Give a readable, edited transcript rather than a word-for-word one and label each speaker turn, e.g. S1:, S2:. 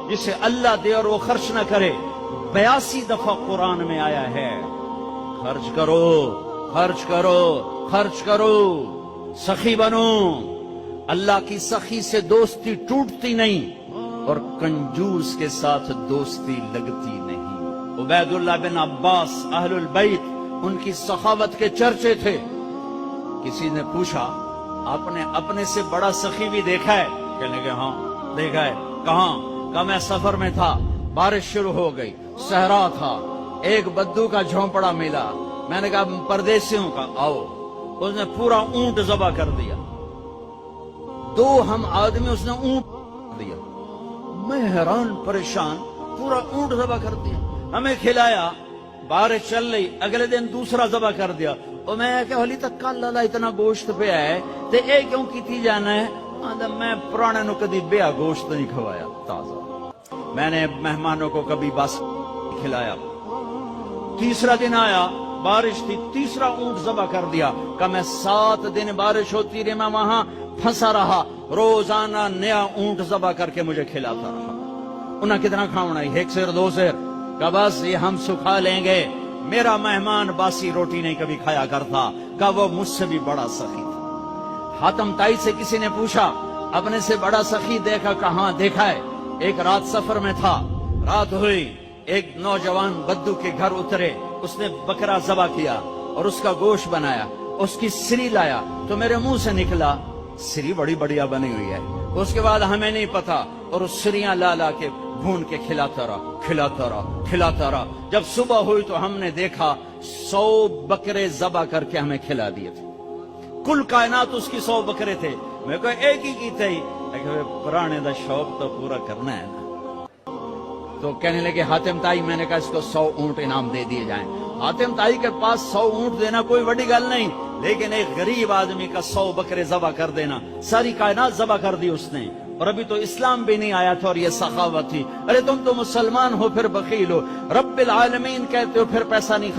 S1: جسے اللہ دے اور وہ خرچ نہ کرے 82 دفعہ قرآن میں آیا ہے خرچ کرو خرچ کرو خرچ کرو، سخی بنو۔ اللہ کی سخی سے دوستی ٹوٹتی نہیں اور کنجوس کے ساتھ دوستی لگتی نہیں۔ عبید اللہ بن عباس اہل البیت، ان کی سخاوت کے چرچے تھے۔ کسی نے پوچھا آپ نے اپنے سے بڑا سخی بھی دیکھا ہے؟ کہنے کہ ہاں دیکھا ہے۔ کہاں؟ کہا میں سفر میں تھا، بارش شروع ہو گئی، صحرا تھا، ایک بدو کا جھونپڑا ملا، میں نے کہا پردیسیوں کا آؤ، اس نے پورا اونٹ ذبح کر دیا، 2 ہم آدمی اس نے اونٹ دیا، میں حیران پریشان، پورا اونٹ ذبح کر دیا، ہمیں کھلایا، بارش چل رہی، اگلے دن دوسرا ذبح کر دیا، اور میں کہ حالی تک کل اللہ اتنا گوشت پہ آئے تے اے کیوں کیتی جانا ہے؟ میں پرانے نو کدی بیا گوشت نہیں کھوایا تازہ، میں نے مہمانوں کو کبھی بس کھلایا۔ تیسرا دن آیا، بارش تھی، تیسرا اونٹ ذبح کر دیا، کہ میں 7 دن بارش ہوتی رہی، میں وہاں پھنسا رہا، روزانہ نیا اونٹ ذبح کر کے مجھے کھلاتا رہا۔ انہیں کتنا کھاونا ہے؟ 1 سیر 2 سیر، کہ بس یہ ہم سکھا لیں گے۔ میرا مہمان باسی روٹی نہیں کبھی کھایا کرتا، کہ وہ مجھ سے بھی بڑا سخی تھا۔ حاتم تائی سے کسی نے پوچھا اپنے سے بڑا سخی دیکھا؟ کہاں دیکھا ہے؟ ایک رات سفر میں تھا، رات ہوئی، ایک نوجوان بدو کے گھر اترے، اس نے بکرا ذبح کیا اور اس کا گوشت بنایا، اس کی سری لایا تو میرے منہ سے نکلا سری بڑی بڑھیا بنی ہوئی ہے۔ اس کے بعد ہمیں نہیں پتا، اور اس سریاں لا کے بھون کے کھلاتا رہا کھلاتا رہا کھلاتا رہا۔ جب صبح ہوئی تو ہم نے دیکھا 100 بکرے ذبح کر کے ہمیں کھلا دیے تھے، کل کائنات اس کی 100 بکرے تھے۔ میں کہا ایک ہی کی تھی، پرانے دا شوق تو پورا کرنا ہے نا۔ تو کہنے لگے حاتم تائی، میں نے کہا اس کو 100 اونٹ انعام دے دیے جائیں۔ حاتم تائی کے پاس 100 اونٹ دینا کوئی بڑی گل نہیں، لیکن ایک غریب آدمی کا 100 بکرے ذبح کر دینا، ساری کائنات ذبح کر دی اس نے، اور ابھی تو اسلام بھی نہیں آیا تھا اور یہ سخاوت تھی۔ ارے تم تو مسلمان ہو پھر بخیل ہو، رب العالمین کہتے ہو پھر پیسہ نہیں